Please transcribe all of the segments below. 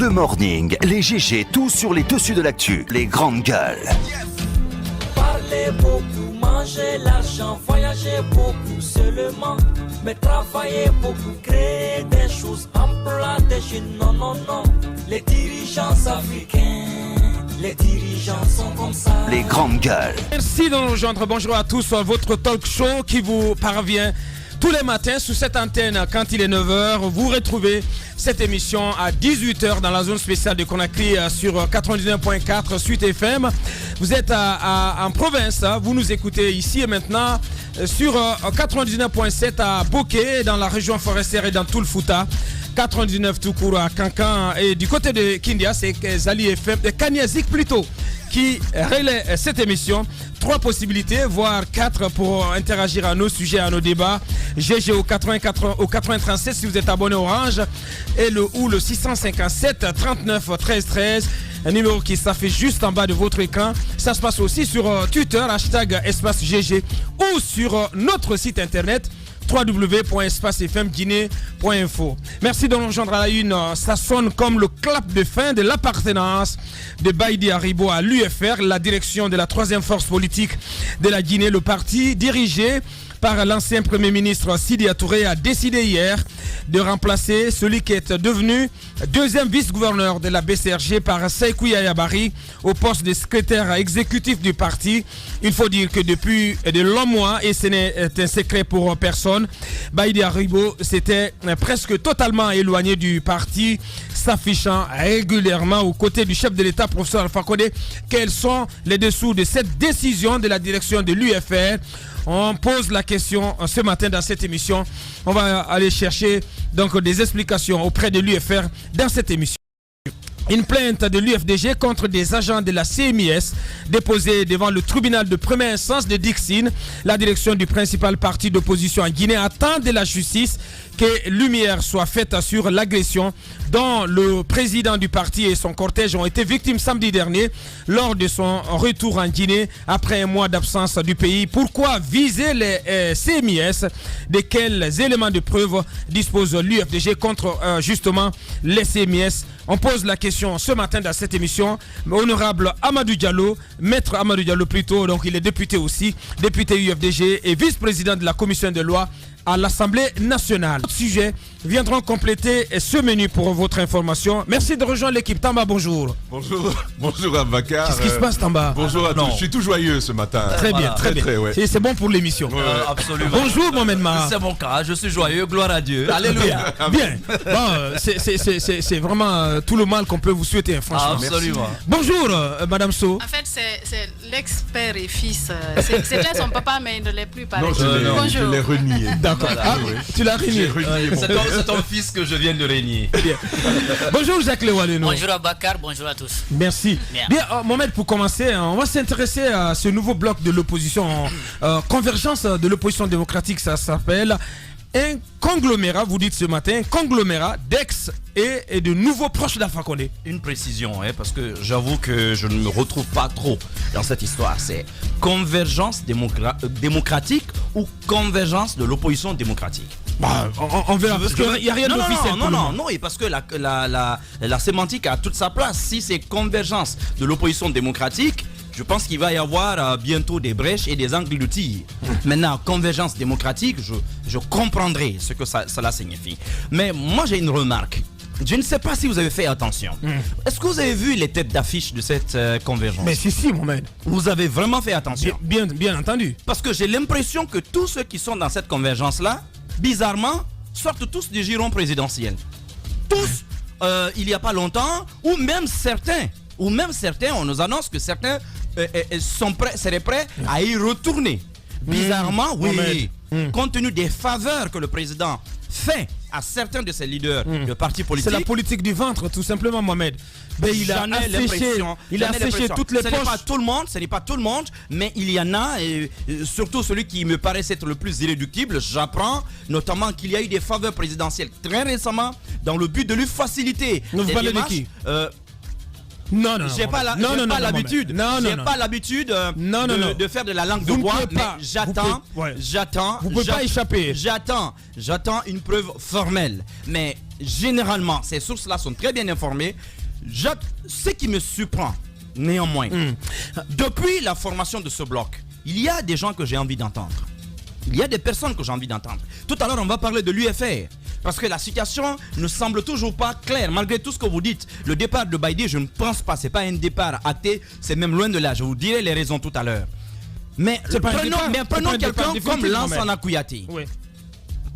Le morning, les GG, tout sur les dessus de l'actu, les grandes gueules. Parler beaucoup, manger l'argent, voyager beaucoup seulement, mais travailler beaucoup, créer des choses, emploi des jeunes, non, non, non. Les dirigeants africains, les dirigeants sont comme ça. Les grandes gueules. Merci de nous rejoindre. Bonjour à tous. Votre talk show qui vous parvient tous les matins sous cette antenne quand il est 9h. Vous retrouvez cette émission à 18h dans la zone spéciale de Conakry sur 99.4 Suite FM. Vous êtes en province, vous nous écoutez ici et maintenant sur 99.7 à Bokeh dans la région forestière et dans tout le Fouta. 99 tout court à Kankan et du côté de Kindia, c'est Zali FM, Kanyazik plutôt, qui relaie cette émission. 3 possibilités, voire 4 pour interagir à nos sujets, à nos débats. GG au 93 si vous êtes abonné Orange et le 657 39 13 13. Un numéro qui s'affiche juste en bas de votre écran. Ça se passe aussi sur Twitter, hashtag espace GG ou sur notre site internet www.espacefmguinée.info. Merci de nous rejoindre à la une. Ça sonne comme le clap de fin de l'appartenance de Baïdi Haribo à l'UFR, la direction de la 3e force politique de la Guinée. Le parti dirigé par l'ancien Premier ministre Sidi Touré a décidé hier de remplacer celui qui est devenu 2e vice-gouverneur de la BCRG par Seikou Yayabari au poste de secrétaire exécutif du parti. Il faut dire que depuis de longs mois, et ce n'est un secret pour personne, Baïdi Haribo s'était presque totalement éloigné du parti, s'affichant régulièrement aux côtés du chef de l'État, professeur Alpha Condé. Quels sont les dessous de cette décision de la direction de l'UFR? On pose la question ce matin dans cette émission. On va aller chercher donc des explications auprès de l'UFR dans cette émission. Une plainte de l'UFDG contre des agents de la CMIS déposée devant le tribunal de première instance de Dixine. La direction du principal parti d'opposition en Guinée attend de la justice que lumière soit faite sur l'agression dont le président du parti et son cortège ont été victimes samedi dernier lors de son retour en Guinée après un mois d'absence du pays. Pourquoi viser les CMIS? De quels éléments de preuve dispose l'UFDG contre justement les CMIS? On pose la question ce matin dans cette émission. Honorable Amadou Diallo, maître Amadou Diallo plutôt, donc il est député aussi, député UFDG et vice-président de la commission des lois à l'Assemblée nationale. D'autres sujets viendront compléter ce menu pour votre information. Merci de rejoindre l'équipe. Tamba, bonjour. Bonjour Abakar. Qu'est-ce qui se passe, Tamba? Bonjour à tous. Je suis tout joyeux ce matin. Très bien, très bien. Ouais. C'est bon pour l'émission. Absolument. Bonjour, Mohamed Mara. C'est mon cas, je suis joyeux, gloire à Dieu. Alléluia. Bien. Bon, c'est vraiment tout le mal qu'on peut vous souhaiter, franchement. Absolument. Merci. Bonjour, Madame So. En fait, c'est l'ex-père et fils. C'était son papa, mais il ne l'est plus pareil. Non, je l'ai renié. D'accord. Voilà, oui. Tu l'as renié. C'est ton fils que je viens de régner. Bonjour Jacques Lewaleno. Bonjour Abakar, bonjour à tous. Merci. Bien, Mohamed, pour commencer, on va s'intéresser à ce nouveau bloc de l'opposition, convergence de l'opposition démocratique, ça s'appelle un conglomérat, vous dites ce matin, conglomérat d'ex et de nouveaux proches d'Alpha Condé. Une précision, parce que j'avoue que je ne me retrouve pas trop dans cette histoire. C'est convergence démocratique ou convergence de l'opposition démocratique? On verra, parce qu'il n'y a rien d'officiel. Non, et parce que la sémantique a toute sa place. Si c'est convergence de l'opposition démocratique, je pense qu'il va y avoir bientôt des brèches et des angles de tir. Maintenant, convergence démocratique, je comprendrai ce que cela signifie. Mais moi, j'ai une remarque. Je ne sais pas si vous avez fait attention. Est-ce que vous avez vu les têtes d'affiche de cette convergence? Mais si, Mohamed. Vous avez vraiment fait attention? Bien entendu. Parce que j'ai l'impression que tous ceux qui sont dans cette convergence-là, bizarrement, sortent tous du giron présidentiel. Tous, il n'y a pas longtemps, ou même certains, on nous annonce que certains seraient prêts à y retourner. Bizarrement, oui. Compte tenu des faveurs que le président fait à certains de ses leaders de partis politiques. C'est la politique du ventre, tout simplement, Mohamed. Ben, il a asséché toutes les poches. Ce n'est pas tout le monde, mais il y en a, et surtout celui qui me paraît être le plus irréductible. J'apprends notamment qu'il y a eu des faveurs présidentielles très récemment dans le but de lui faciliter. Vous parlez de qui? Non. J'ai pas l'habitude de faire de la langue de bois, mais j'attends. Vous pouvez pas échapper. J'attends une preuve formelle. Mais généralement, ces sources-là sont très bien informées. Ce qui me surprend, néanmoins, depuis la formation de ce bloc, il y a des gens que j'ai envie d'entendre. Il y a des personnes que j'ai envie d'entendre. Tout à l'heure, on va parler de l'UFR. Parce que la situation ne semble toujours pas claire. Malgré tout ce que vous dites, le départ de Baïdi, je ne pense pas. Ce n'est pas un départ acté. C'est même loin de là. Je vous dirai les raisons tout à l'heure. Mais prenons quelqu'un comme Lansana Kouyaté. Oui.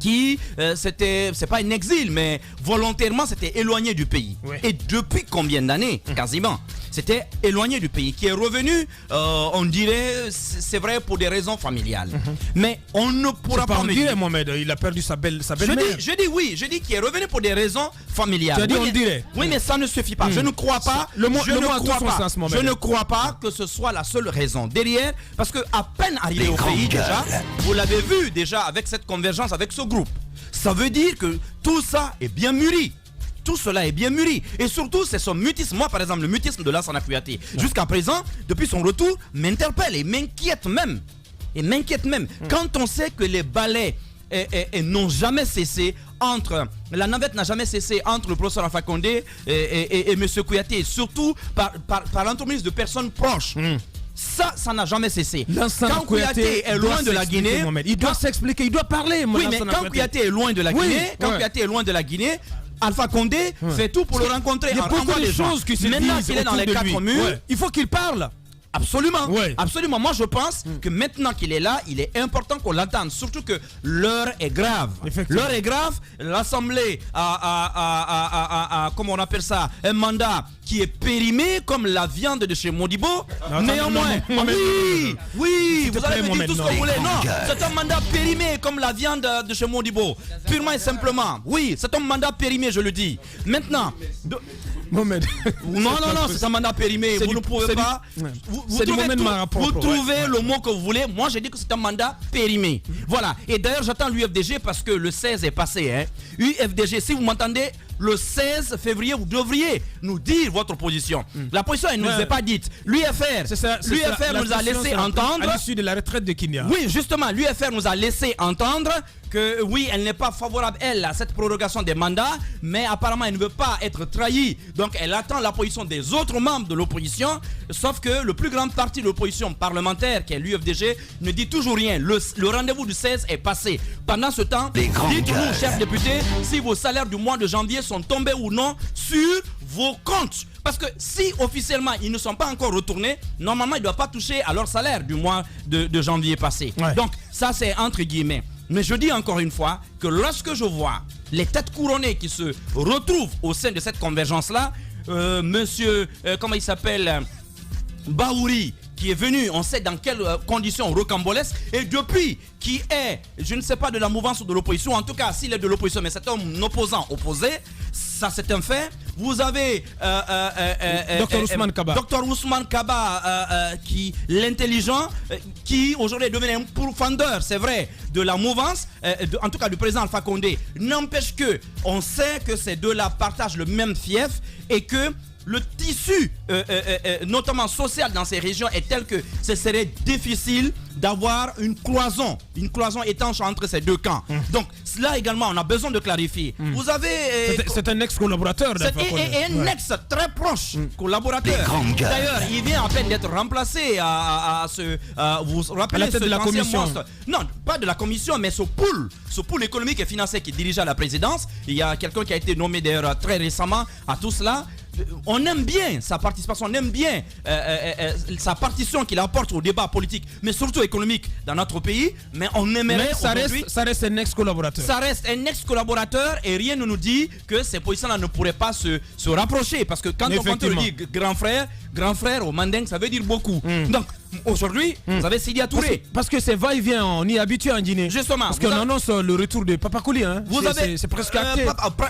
Qui, c'est pas un exil, mais volontairement, s'était éloigné du pays. Oui. Et depuis combien d'années, quasiment, s'était éloigné du pays, qui est revenu, on dirait, c'est vrai, pour des raisons familiales. Mais on ne pourra pas me dire... Mohamed, il a perdu sa belle-mère. Je dis oui, je dis qu'il est revenu pour des raisons familiales. Tu as dit on dirait. Oui, mais ça ne suffit pas. Je ne crois pas. Je ne crois pas que ce soit la seule raison. Derrière, parce que à peine arrivé au pays déjà, vous l'avez vu déjà avec cette convergence, avec ce groupe. Ça veut dire que tout ça est bien mûri. Tout cela est bien mûri. Et surtout, c'est son mutisme. Moi, par exemple, le mutisme de Lansana Kouyaté, jusqu'à présent, depuis son retour, m'interpelle et m'inquiète même. Quand on sait que les balais n'ont jamais cessé la navette n'a jamais cessé entre le professeur Alpha Condé et M. Kouyaté, surtout par l'entremise de personnes proches. Ça n'a jamais cessé. Quand Kouyaté est loin de la Guinée, il doit s'expliquer, il doit parler. Oui, mais quand Kouyaté est loin de la Guinée, Alpha Condé fait tout pour le rencontrer. Il y a beaucoup de choses qui se disent. Maintenant qu'il est dans les 4 murs, il faut qu'il parle. Absolument, absolument. Moi, je pense que maintenant qu'il est là, il est important qu'on l'entende. Surtout que l'heure est grave. L'heure est grave. L'Assemblée a, comment on appelle ça, un mandat qui est périmé comme la viande de chez Modibo. Néanmoins, oui, vous allez me dire tout ce que vous voulez. Non, c'est un mandat périmé comme la viande de chez Modibo. Purement et simplement. Oui, c'est un mandat périmé, je le dis. Maintenant... Mohamed. Non, c'est un mandat périmé. Vous ne pouvez pas. Vous trouvez le mot que vous voulez. Moi, j'ai dit que c'est un mandat périmé. Voilà. Et d'ailleurs, j'attends l'UFDG parce que le 16 est passé. UFDG, si vous m'entendez, le 16 février, vous devriez nous dire votre position. La position, elle ne nous est pas dite. L'UFR nous a laissé entendre. À l'issue de la retraite de Kinia. Oui, justement, l'UFR nous a laissé entendre que oui, elle n'est pas favorable, elle, à cette prorogation des mandats, mais apparemment, elle ne veut pas être trahie. Donc, elle attend la position des autres membres de l'opposition, sauf que le plus grand parti de l'opposition parlementaire, qui est l'UFDG, ne dit toujours rien. Le rendez-vous du 16 est passé. Pendant ce temps, dites-nous, chers députés, si vos salaires du mois de janvier sont tombés ou non sur vos comptes. Parce que si officiellement ils ne sont pas encore retournés, normalement ils ne doivent pas toucher à leur salaire du mois de janvier passé. Donc ça c'est entre guillemets. Mais je dis encore une fois que lorsque je vois les têtes couronnées qui se retrouvent au sein de cette convergence-là, monsieur, comment il s'appelle, Bahouri, qui est venu, on sait dans quelles conditions rocambolesques, et depuis qui est, je ne sais pas de la mouvance ou de l'opposition, en tout cas s'il est de l'opposition, mais c'est un opposant opposé, ça c'est un fait. Vous avez Dr Ousmane Kaba, qui l'intelligent, qui aujourd'hui est devenu un pourfendeur, c'est vrai, de la mouvance, en tout cas du président Alpha Condé. N'empêche que on sait que ces deux-là partagent le même fief et que le tissu, notamment social dans ces régions, est tel que ce serait difficile d'avoir une cloison étanche entre ces deux camps. Donc là également, on a besoin de clarifier. Vous avez... c'est un ex-collaborateur. Et un ex très proche collaborateur. D'ailleurs, il vient à peine d'être remplacé vous vous rappelez de la commission. Non, pas de la commission, mais ce pool économique et financier qui dirigeait la présidence. Il y a quelqu'un qui a été nommé d'ailleurs très récemment à tout cela. On aime bien sa participation, on aime bien sa partition qu'il apporte au débat politique, mais surtout économique dans notre pays. Mais on aimerait. Mais ça reste un ex-collaborateur. Ça reste un ex-collaborateur et rien ne nous dit que ces positions-là ne pourraient pas se rapprocher. Parce que quand on dit grand frère au Manding, ça veut dire beaucoup. Donc aujourd'hui, vous avez Sidia Touré. Parce que c'est va-et-vient, on y est habitué en Guinée. Justement. Parce qu'on annonce le retour de Papa Kouli. C'est presque acté.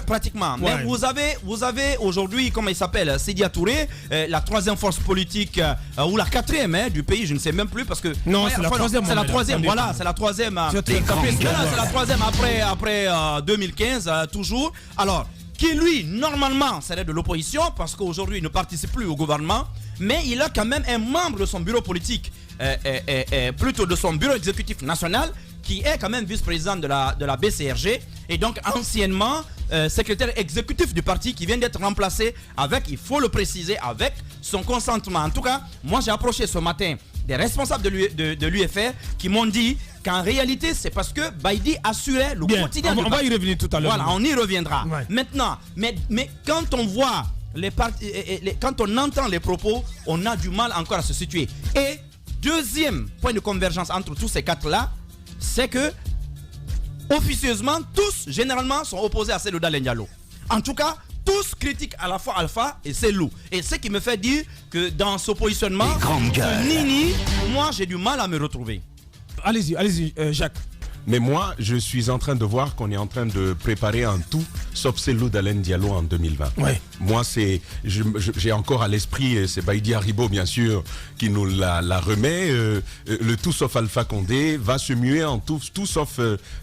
Pratiquement. Ouais. Mais vous avez aujourd'hui, comment il s'appelle, Sidia Touré, la troisième force politique, ou la quatrième du pays, je ne sais même plus parce que... Non, c'est la troisième. C'est la troisième, voilà, c'est la troisième. C'est la troisième après 2015, toujours. Alors, qui lui, normalement, serait de l'opposition parce qu'aujourd'hui, il ne participe plus au gouvernement, mais il a quand même un membre de son bureau politique, plutôt de son bureau exécutif national, qui est quand même vice-président de la BCRG et donc anciennement secrétaire exécutif du parti qui vient d'être remplacé avec, il faut le préciser, avec son consentement. En tout cas, moi j'ai approché ce matin des responsables de l'UFR qui m'ont dit qu'en réalité c'est parce que Baïdy assurait le quotidien. On va y revenir tout à l'heure. Voilà, on y reviendra. Ouais. Maintenant, mais quand on voit quand on entend les propos, on a du mal encore à se situer. Et deuxième point de convergence entre tous ces quatre-là, c'est que officieusement, tous généralement sont opposés à Cellou Dalein Diallo. En tout cas, tous critiquent à la fois Alpha et Cellou. Et ce qui me fait dire que dans ce positionnement, Nini, moi j'ai du mal à me retrouver. Allez-y, Jacques. Mais moi, je suis en train de voir qu'on est en train de préparer un tout, sauf Cellou Dalein Diallo en 2020. Ouais. Moi, j'ai encore à l'esprit, c'est Baïdy Haribo, bien sûr, qui nous la remet. Le tout sauf Alpha Condé va se muer en tout sauf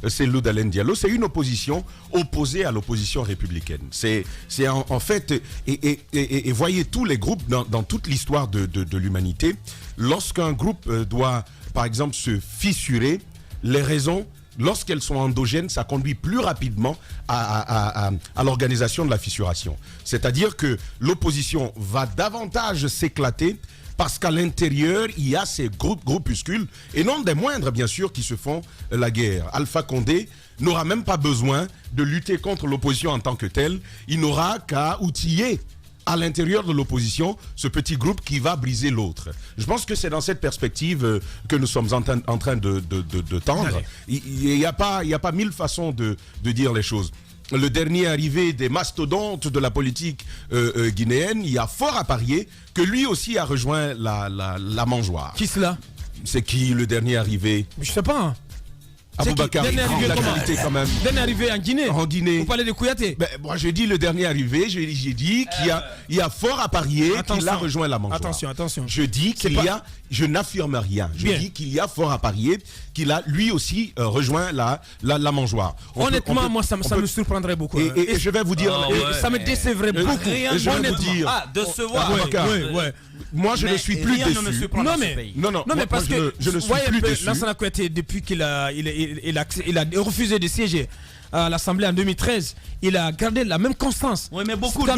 Cellou Dalein Diallo. C'est une opposition opposée à l'opposition républicaine. C'est en fait, et voyez tous les groupes dans toute l'histoire de l'humanité, lorsqu'un groupe doit, par exemple, se fissurer, les raisons, lorsqu'elles sont endogènes, ça conduit plus rapidement à l'organisation de la fissuration. C'est-à-dire que l'opposition va davantage s'éclater parce qu'à l'intérieur, il y a ces groupuscules, et non des moindres, bien sûr, qui se font la guerre. Alpha Condé n'aura même pas besoin de lutter contre l'opposition en tant que telle. Il n'aura qu'à outiller à l'intérieur de l'opposition, ce petit groupe qui va briser l'autre. Je pense que c'est dans cette perspective que nous sommes en train de tendre. Il n'y a pas mille façons de dire les choses. Le dernier arrivé des mastodontes de la politique guinéenne, il y a fort à parier que lui aussi a rejoint la mangeoire. Qui cela? C'est qui le dernier arrivé? Je sais pas. Hein. Aboubakar, quand même. Dernier arrivé en Guinée. En Guinée. Vous parlez de Kouyaté. Moi, j'ai dit le dernier arrivé. J'ai dit qu'il y a fort à parier qu'il a rejoint la mangeoire. Attention. Je dis je n'affirme rien. Je dis qu'il y a fort à parier qu'il a lui aussi rejoint la mangeoire. Honnêtement, moi, ça me surprendrait beaucoup. Et je vais vous dire, ça me décevrait beaucoup. Et je vais vous dire, décevoir. Ouais. Moi, je ne suis plus déçu. Non, mais parce que je ne suis plus déçu. Lansana Kouyaté, depuis qu'il a refusé de siéger à l'Assemblée en 2013, il a gardé la même constance. Oui, mais beaucoup d'eau.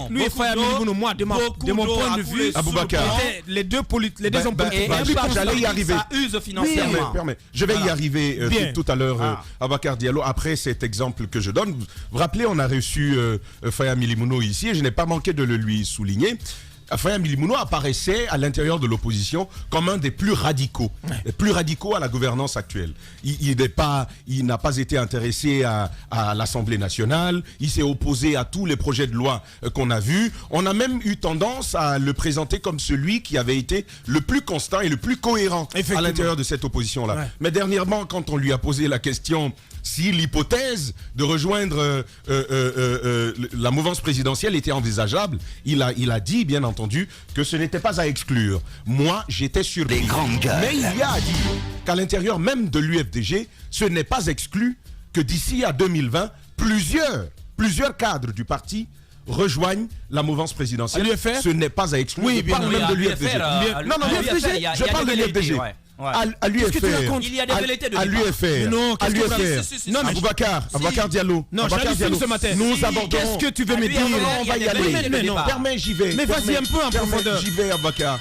Lui et Faya Milibounou, moi, de mon point de vue, Aboubakar, les deux hommes politiques. J'allais y arriver. Ça use financièrement. Je vais y arriver tout à l'heure, Aboubakar Diallo, après cet exemple que je donne. Vous vous rappelez, on a reçu Faya Milibounou ici et je n'ai pas manqué de le lui souligner. Faya Milibounou apparaissait à l'intérieur de l'opposition comme un des plus radicaux à la gouvernance actuelle. Il n'a pas été intéressé à l'Assemblée nationale, il s'est opposé à tous les projets de loi qu'on a vus. On a même eu tendance à le présenter comme celui qui avait été le plus constant et le plus cohérent à l'intérieur de cette opposition-là. Ouais. Mais dernièrement, quand on lui a posé la question si l'hypothèse de rejoindre la mouvance présidentielle était envisageable, il a dit, bien entendu, que ce n'était pas à exclure. Moi, j'étais surpris. Mais il y a à dire qu'à l'intérieur même de l'UFDG, ce n'est pas exclu que d'ici à 2020, plusieurs cadres du parti rejoignent la mouvance présidentielle. Ce n'est pas à exclure. Oui, je parle même de l'UFDG. Non, l'UFDG, je parle de l'UFDG. À l'UFR, il y a des velléités de à l'UFR, non, à l'UFR. Non, Aboubakar Diallo. Non, Diallo ce matin. Nous abordons. Qu'est-ce que tu veux me dire? On va y aller. Permets, j'y vais. Mais vas-y un peu en profondeur. J'y vais, Aboubakar.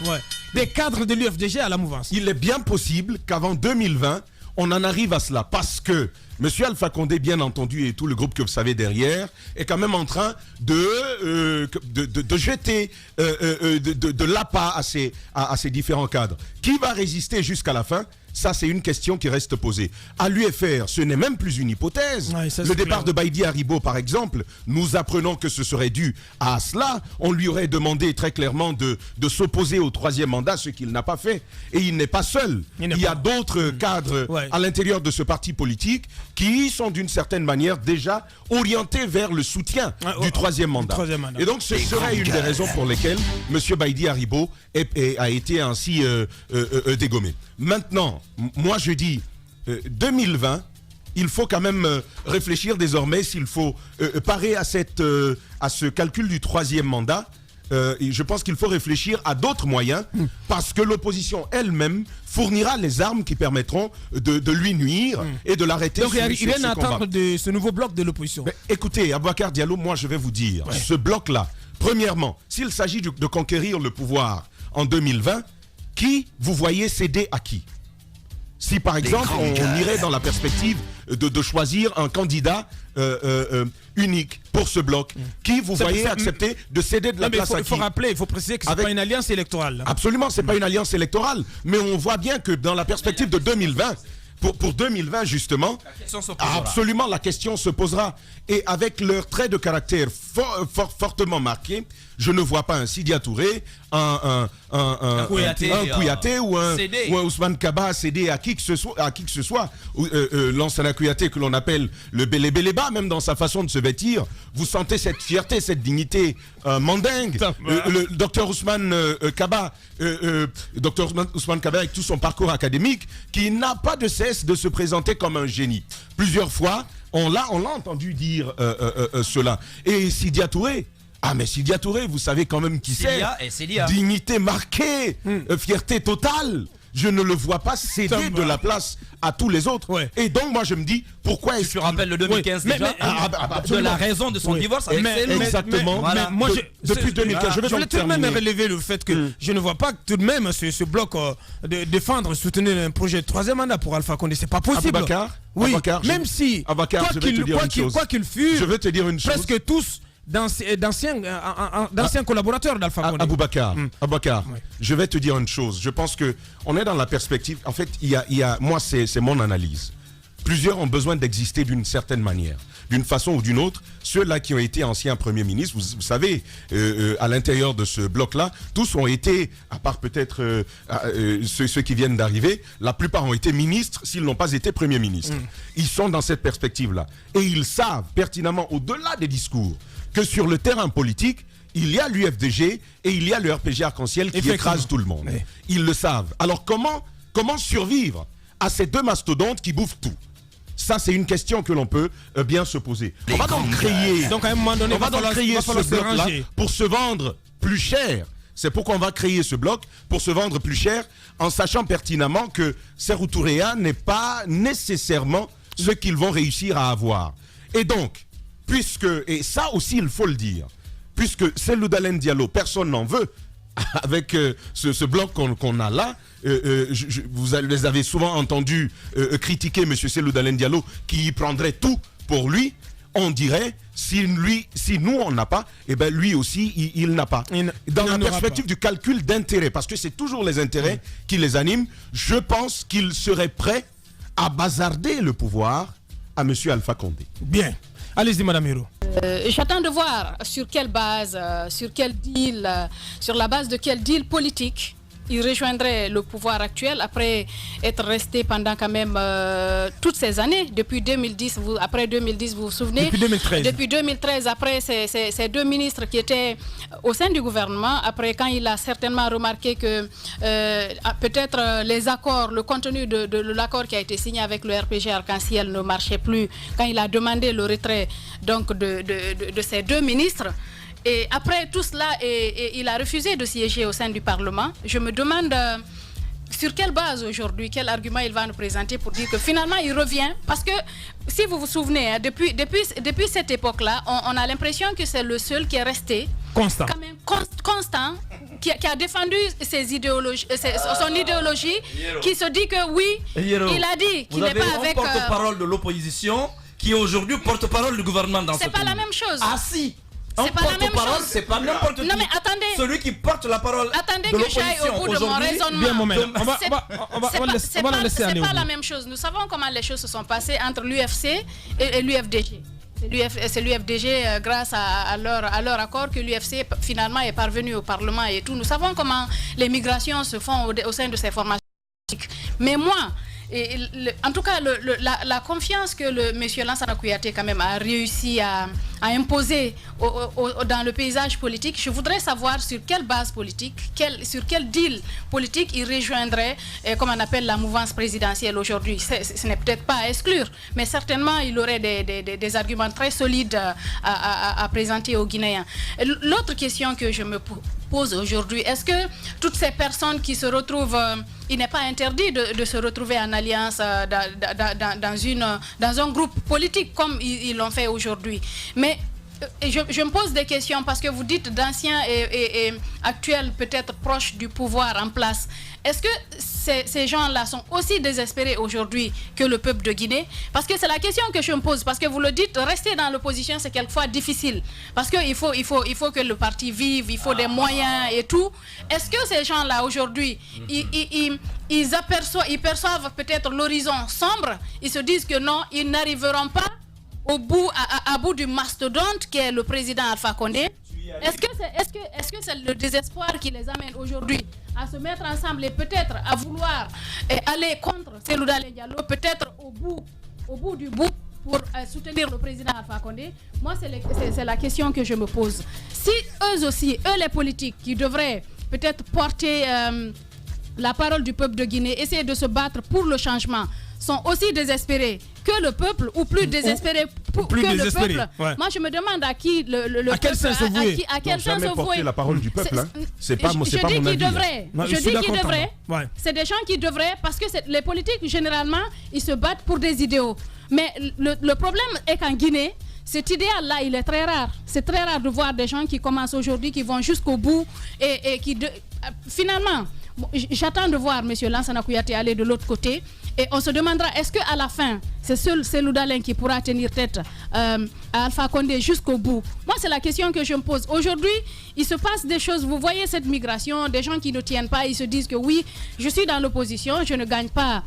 Des cadres de l'UFDG à la mouvance. Il est bien possible qu'avant 2020, on en arrive à cela parce que M. Alpha Condé, bien entendu, et tout le groupe que vous savez derrière, est quand même en train de jeter de l'appât à ces différents cadres. Qui va résister jusqu'à la fin? Ça, c'est une question qui reste posée. À l'UFR, ce n'est même plus une hypothèse. Ouais, le départ de Baïdy Haribo, par exemple, nous apprenons que ce serait dû à cela. On lui aurait demandé très clairement de s'opposer au troisième mandat, ce qu'il n'a pas fait. Et il n'est pas seul. Il y a d'autres cadres à l'intérieur de ce parti politique qui sont d'une certaine manière déjà orientés vers le soutien du troisième mandat. Et donc, ce serait une des raisons pour lesquelles M. Baïdy Haribo a été ainsi dégommé. Maintenant, moi je dis 2020, il faut quand même réfléchir désormais s'il faut parer à ce calcul du troisième mandat. je pense qu'il faut réfléchir à d'autres moyens parce que l'opposition elle-même fournira les armes qui permettront de lui nuire et de l'arrêter. Donc il vient d'attendre de ce nouveau bloc de l'opposition. Écoutez, Aboubacar Diallo, moi je vais vous dire, ce bloc-là, premièrement, s'il s'agit de conquérir le pouvoir en 2020, qui vous voyez céder à qui? Si par exemple on irait dans la perspective de choisir un candidat unique pour ce bloc, qui vous voyez accepter de céder de la place à qui? Il faut rappeler, il faut préciser que ce n'est pas une alliance électorale. Absolument, ce n'est pas une alliance électorale, mais on voit bien que dans la perspective de 2020, pour 2020 justement, absolument la question se posera. Et avec leur trait de caractère fortement marqué, je ne vois pas un Sidia Touré, un Kouyaté ou un Ousmane Kaba céder à qui que ce soit, Lansana Kouyaté que l'on appelle le Bélé-Béléba, même dans sa façon de se vêtir, vous sentez cette fierté, cette dignité mandingue. Le docteur Ousmane Kaba, avec tout son parcours académique, qui n'a pas de cesse de se présenter comme un génie. Plusieurs fois, on l'a entendu dire cela. Et Sidia Touré, mais Sidia Touré, vous savez quand même qui c'est. Dignité marquée, fierté totale. Je ne le vois pas céder de la place à tous les autres. Et donc moi je me dis, pourquoi est-ce que... Tu rappelles le 2015 déjà de la raison de son divorce avec exactement. Voilà. Moi, depuis 2015, je voulais tout de même relever le fait que je ne vois pas tout de même ce bloc de défendre, soutenir un projet de troisième mandat pour Alpha Condé. C'est pas possible. Aboubacar, oui, Aboubacar, même si, quoi qu'il fût, je vais te dire une chose. Presque tous d'anciens collaborateurs d'Alpha Condé. Aboubacar, je vais te dire une chose. Je pense que on est dans la perspective. En fait, moi, c'est mon analyse. Plusieurs ont besoin d'exister d'une certaine manière, d'une façon ou d'une autre. Ceux-là qui ont été anciens premiers ministres, vous savez, à l'intérieur de ce bloc-là, tous ont été, à part peut-être ceux qui viennent d'arriver, la plupart ont été ministres s'ils n'ont pas été premiers ministres. Ils sont dans cette perspective-là. Et ils savent pertinemment, au-delà des discours, que sur le terrain politique, il y a l'UFDG et il y a le RPG Arc-en-Ciel qui écrase tout le monde. Oui. Ils le savent. Alors comment survivre à ces deux mastodontes qui bouffent tout? Ça, c'est une question que l'on peut bien se poser. On va donc créer, donc à un moment donné, ce bloc-là pour se vendre plus cher. C'est pourquoi on va créer ce bloc pour se vendre plus cher, en sachant pertinemment que Sékou Touréa n'est pas nécessairement ce qu'ils vont réussir à avoir. Et donc, et ça aussi il faut le dire, puisque Cellou Dalein Diallo, personne n'en veut, avec ce bloc qu'on a là, vous les avez souvent entendus critiquer M. Cellou Dalein Diallo qui y prendrait tout pour lui. On dirait, si nous on n'a pas, et ben lui aussi il n'a pas. Dans la perspective du calcul d'intérêt, parce que c'est toujours les intérêts qui les animent, je pense qu'il serait prêt à bazarder le pouvoir à M. Alpha Condé. Bien. Allez-y, Madame Hiro. J'attends de voir sur quelle base, sur quel deal, sur la base de quel deal politique il rejoindrait le pouvoir actuel après être resté pendant quand même toutes ces années, depuis 2010, après 2010, vous vous souvenez? Depuis 2013. Depuis 2013, après ces deux ministres qui étaient au sein du gouvernement, après quand il a certainement remarqué que peut-être les accords, le contenu de l'accord qui a été signé avec le RPG Arc-en-Ciel ne marchait plus, quand il a demandé le retrait donc de ces deux ministres. Et après tout cela, il a refusé de siéger au sein du Parlement. Je me demande sur quelle base aujourd'hui, quel argument il va nous présenter pour dire que finalement il revient. Parce que si vous vous souvenez, depuis cette époque-là, on a l'impression que c'est le seul qui est resté constant, quand même, constant, qui a défendu ses idéologies, son idéologie, qui se dit que oui, il a dit qu'il n'est pas avec... porte-parole de l'opposition qui est aujourd'hui porte-parole du gouvernement dans ce pays. C'est pas la même chose. Ah si. C'est pas la même chose. C'est pas n'importe qui. Non mais attendez. Celui qui porte la parole. Attendez que j'aille au bout de mon raisonnement. C'est pas la même chose. Nous savons comment les choses se sont passées entre l'UFC et l'UFDG. C'est l'UFDG, grâce à leur accord, que l'UFC finalement est parvenu au Parlement et tout. Nous savons comment les migrations se font au sein de ces formations. Mais moi, en tout cas, la confiance que M. Lansana Kouyaté quand même a réussi à imposer dans le paysage politique. Je voudrais savoir sur quelle base politique, sur quel deal politique il rejoindrait, comme on appelle la mouvance présidentielle aujourd'hui. Ce n'est peut-être pas à exclure, mais certainement il aurait des arguments très solides à présenter aux Guinéens. L'autre question que je me pose aujourd'hui, est-ce que toutes ces personnes qui se retrouvent, il n'est pas interdit de se retrouver en alliance dans un groupe politique comme ils l'ont fait aujourd'hui, mais je me pose des questions parce que vous dites d'anciens et actuels peut-être proches du pouvoir en place. Est-ce que ces gens-là sont aussi désespérés aujourd'hui que le peuple de Guinée? Parce que c'est la question que je me pose. Parce que vous le dites, rester dans l'opposition, c'est quelquefois difficile. Parce qu'il faut que le parti vive, il faut des moyens et tout. Est-ce que ces gens-là aujourd'hui, ils perçoivent peut-être l'horizon sombre? Ils se disent que non, ils n'arriveront pas à bout du mastodonte qui est le président Alpha Condé. Est-ce que c'est le désespoir qui les amène aujourd'hui à se mettre ensemble et peut-être à vouloir aller contre Cellou Dalein Diallo, peut-être au bout du bout pour soutenir le président Alpha Condé? Moi, c'est la question que je me pose. Si eux aussi, les politiques qui devraient peut-être porter la parole du peuple de Guinée, essayer de se battre pour le changement, sont aussi désespérés que le peuple ou plus désespérés que le peuple. Ouais. Moi, je me demande à qui le à quel sens se vouer. À quel sens se vouer. La parole du peuple, hein. C'est pas mon avis. Je dis qu'ils devraient. Ouais. C'est des gens qui devraient, parce que les politiques, généralement, ils se battent pour des idéaux. Mais le problème est qu'en Guinée, cet idéal-là, il est très rare. C'est très rare de voir des gens qui commencent aujourd'hui, qui vont jusqu'au bout et qui, finalement, j'attends de voir M. Lansana Kouyaté aller de l'autre côté. Et on se demandera, est-ce qu'à la fin, c'est seul Cellou Dalein qui pourra tenir tête à Alpha Condé jusqu'au bout? Moi, c'est la question que je me pose. Aujourd'hui, il se passe des choses. Vous voyez cette migration, des gens qui ne tiennent pas, ils se disent que oui, je suis dans l'opposition, je ne gagne pas.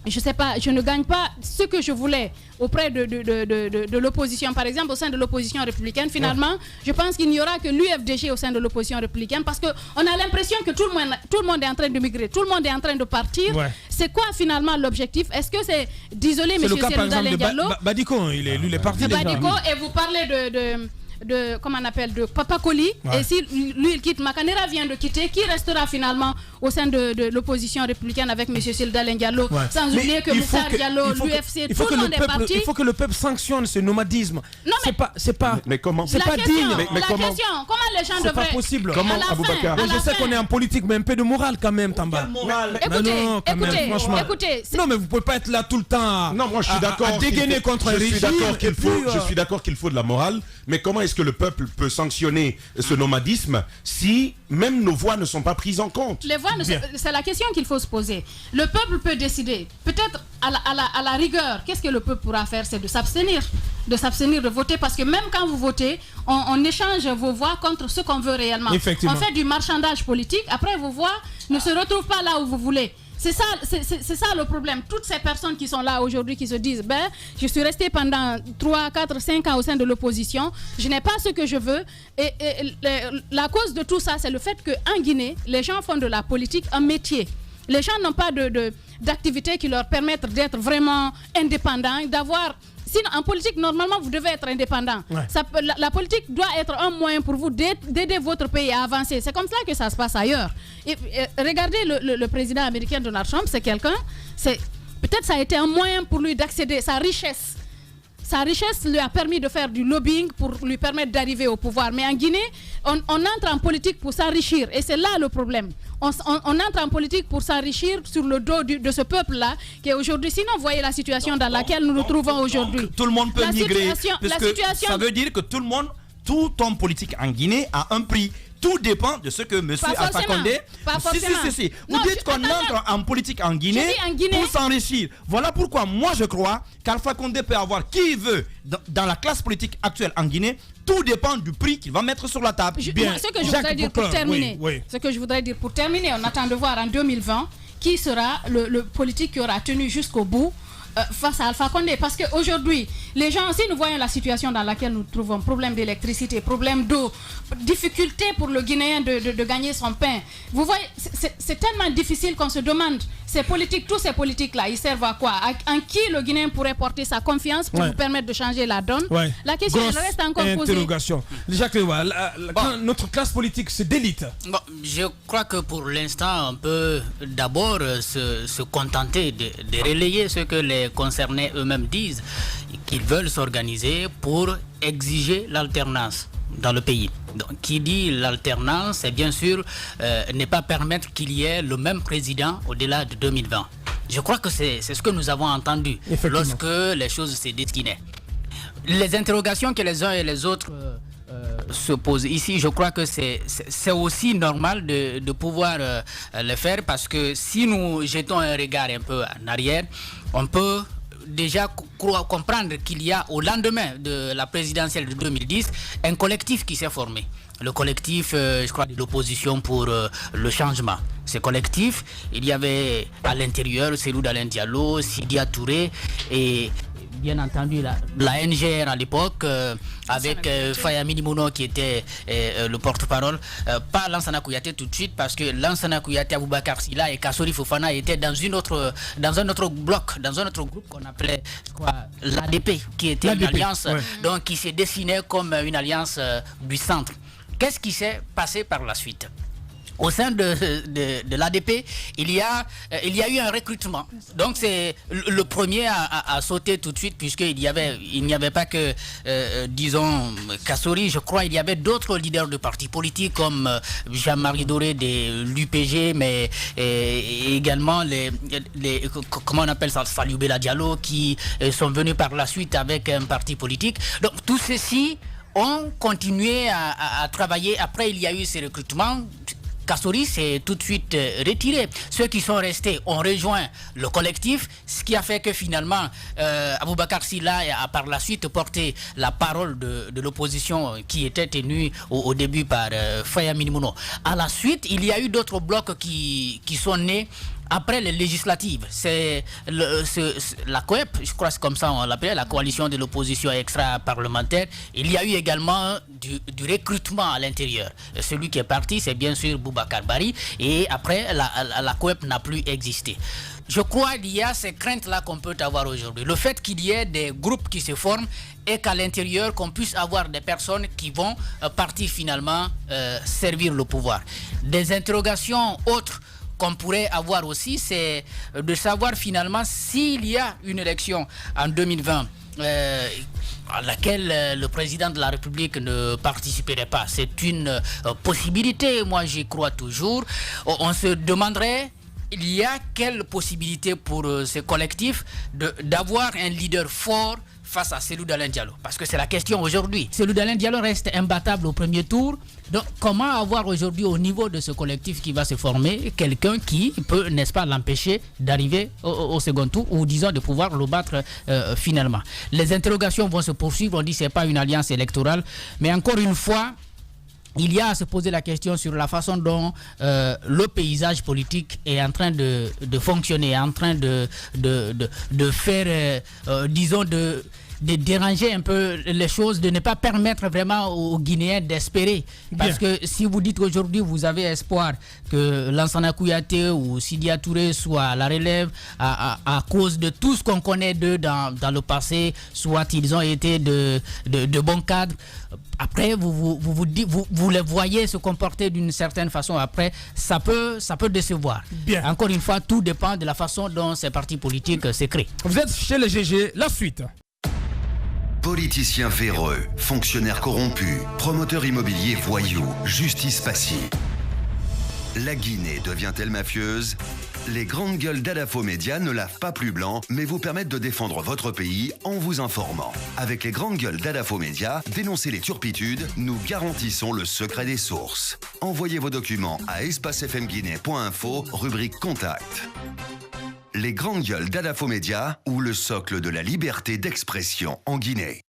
Je sais pas, je ne gagne pas ce que je voulais auprès de l'opposition, par exemple au sein de l'opposition républicaine. Finalement, je pense qu'il n'y aura que l'UFDG au sein de l'opposition républicaine, parce qu'on a l'impression que tout le monde est en train de migrer, tout le monde est en train de partir. Ouais. C'est quoi finalement l'objectif? Est-ce que c'est d'isoler M. Cellou Dalein Diallo? Badiko, lui, il est parti déjà. Badiko, et vous parlez comment on appelle, de Papa Koli, ouais. Et si lui il quitte, Makanera vient de quitter, qui restera finalement au sein de l'opposition républicaine avec M. Cellou Dalein Diallo, ouais. Sans oublier que Moussa Diallo, l'UFC, tout le monde est parti. Il faut que le peuple sanctionne ce nomadisme. Non, c'est pas mais comment? C'est pas digne. Mais comment les gens devraient... C'est pas possible. Comment, Aboubacar? Je sais qu'on est en politique, mais un peu de morale quand même, Tamba. Écoutez. Non, mais vous pouvez pas être là tout le temps. Non, moi je suis d'accord. À dégainer contre un régime. Je suis d'accord qu'il faut de la morale, mais comment est-ce que le peuple peut sanctionner ce nomadisme si même nos voix ne sont pas prises en compte? Les voix, c'est la question qu'il faut se poser. Le peuple peut décider. Peut-être à la rigueur, qu'est-ce que le peuple pourra faire? C'est de s'abstenir de voter, parce que même quand vous votez, on échange vos voix contre ce qu'on veut réellement. On fait du marchandage politique. Après, vos voix ne se retrouvent pas là où vous voulez. C'est ça le problème. Toutes ces personnes qui sont là aujourd'hui, qui se disent, je suis resté pendant 3, 4, 5 ans au sein de l'opposition, je n'ai pas ce que je veux. Et la cause de tout ça, c'est le fait qu'en Guinée, les gens font de la politique un métier. Les gens n'ont pas d'activité qui leur permettent d'être vraiment indépendants, d'avoir... Sinon, en politique, normalement, vous devez être indépendant. Ouais. La politique doit être un moyen pour vous d'aider votre pays à avancer. C'est comme ça que ça se passe ailleurs. Et regardez le président américain Donald Trump, c'est quelqu'un... Peut-être ça a été un moyen pour lui d'accéder, sa richesse. Sa richesse lui a permis de faire du lobbying pour lui permettre d'arriver au pouvoir. Mais en Guinée, on entre en politique pour s'enrichir. Et c'est là le problème. On entre en politique pour s'enrichir sur le dos de ce peuple-là qui est aujourd'hui. Sinon, vous voyez la situation dans laquelle nous nous trouvons aujourd'hui. Tout le monde peut migrer. Ça veut dire que tout homme politique en Guinée a un prix. Tout dépend de ce que M. Alpha Condé... Si. Vous dites qu'on entre en politique en Guinée pour s'enrichir. Voilà pourquoi moi je crois qu'Alpha Condé peut avoir qui il veut dans la classe politique actuelle en Guinée. Tout dépend du prix qu'il va mettre sur la table. Ce que je voudrais dire pour terminer, ce que je voudrais dire pour terminer, on attend de voir en 2020 qui sera le politique qui aura tenu jusqu'au bout face à Alpha Condé, parce qu'aujourd'hui, les gens, si nous voyons la situation dans laquelle nous nous trouvons, problème d'électricité, problème d'eau, difficulté pour le Guinéen de gagner son pain, vous voyez, c'est tellement difficile qu'on se demande ces politiques, tous ces politiques-là, ils servent à quoi? En qui le Guinéen pourrait porter sa confiance pour nous permettre de changer la donne? La question elle reste encore posée. Jacques Lewa, quand notre classe politique se délite. Bon, je crois que pour l'instant, on peut d'abord se contenter de relayer ce que les concernés eux-mêmes disent, qu'ils veulent s'organiser pour exiger l'alternance dans le pays. Donc, qui dit l'alternance, c'est bien sûr ne pas permettre qu'il y ait le même président au-delà de 2020. Je crois que c'est ce que nous avons entendu lorsque les choses se destinaient. Les interrogations que les uns et les autres se posent ici, je crois que c'est aussi normal de pouvoir le faire, parce que si nous jetons un regard un peu en arrière, on peut déjà comprendre qu'il y a au lendemain de la présidentielle de 2010 un collectif qui s'est formé. Le collectif, je crois, de l'opposition pour le changement. Ce collectif, il y avait à l'intérieur Cellou Dalein Diallo, Sidya Touré et bien entendu la NGR à l'époque avec Faya Minimono qui était le porte-parole, pas Lansana Kouyaté tout de suite, parce que Lansana Kouyaté, Aboubakar Silla et Kassori Fofana étaient dans un autre bloc, dans un autre groupe qu'on appelait l'ADP, qui était une alliance donc qui s'est dessinée comme une alliance du centre. Qu'est-ce qui s'est passé par la suite? Au sein de l'ADP, il y a eu un recrutement. Donc c'est le premier à sauter tout de suite, puisqu'il n'y avait pas que, disons, Kassori. Je crois il y avait d'autres leaders de partis politiques comme Jean-Marie Doré de l'UPG, mais également comment on appelle ça, Faliou Bella Diallo, qui sont venus par la suite avec un parti politique. Donc tout ceci ont continué à travailler. Après, il y a eu ces recrutements. Kassori s'est tout de suite retiré. Ceux qui sont restés ont rejoint le collectif, ce qui a fait que finalement Aboubakar Silla a par la suite porté la parole de l'opposition qui était tenue au début par Faya Minimono. À la suite, il y a eu d'autres blocs qui sont nés après les législatives. C'est la COEP, je crois que c'est comme ça on l'appelait, la coalition de l'opposition extra-parlementaire. Il y a eu également du recrutement à l'intérieur. Celui qui est parti, c'est bien sûr Boubacar Bari, et après la COEP n'a plus existé. Je crois qu'il y a ces craintes-là qu'on peut avoir aujourd'hui. Le fait qu'il y ait des groupes qui se forment et qu'à l'intérieur, qu'on puisse avoir des personnes qui vont partir finalement servir le pouvoir. Des interrogations autres qu'on pourrait avoir aussi, c'est de savoir finalement s'il y a une élection en 2020 à laquelle le président de la République ne participerait pas. C'est une possibilité, moi j'y crois toujours. On se demanderait, il y a quelle possibilité pour ce collectif d'avoir un leader fort face à Cellou Dalein Diallo? Parce que c'est la question aujourd'hui. Cellou Dalein Diallo reste imbattable au premier tour. Donc comment avoir aujourd'hui au niveau de ce collectif qui va se former quelqu'un qui peut, n'est-ce pas, l'empêcher d'arriver au second tour, ou disons de pouvoir le battre finalement? Les interrogations vont se poursuivre. On dit que ce n'est pas une alliance électorale. Mais encore une fois, il y a à se poser la question sur la façon dont le paysage politique est en train de fonctionner, en train de faire, disons, de déranger un peu les choses, de ne pas permettre vraiment aux Guinéens d'espérer. Parce que si vous dites qu'aujourd'hui vous avez espoir que Lansana Kouyaté ou Sidya Touré soient à la relève à cause de tout ce qu'on connaît d'eux dans le passé, soit ils ont été de bons cadres, après vous les voyez se comporter d'une certaine façon, après ça peut décevoir. Bien. Encore une fois, tout dépend de la façon dont ces partis politiques se créent. Vous êtes chez les GG, la suite. Politiciens véreux, fonctionnaires corrompus, promoteurs immobiliers voyous, justice passive. La Guinée devient-elle mafieuse? Les grandes gueules d'Adafo Média ne lavent pas plus blanc, mais vous permettent de défendre votre pays en vous informant. Avec les grandes gueules d'Adafo Média, dénoncez les turpitudes, nous garantissons le secret des sources. Envoyez vos documents à espacefmguinée.info, rubrique Contact. Les grandes gueules d'Adafo Média, ou le socle de la liberté d'expression en Guinée.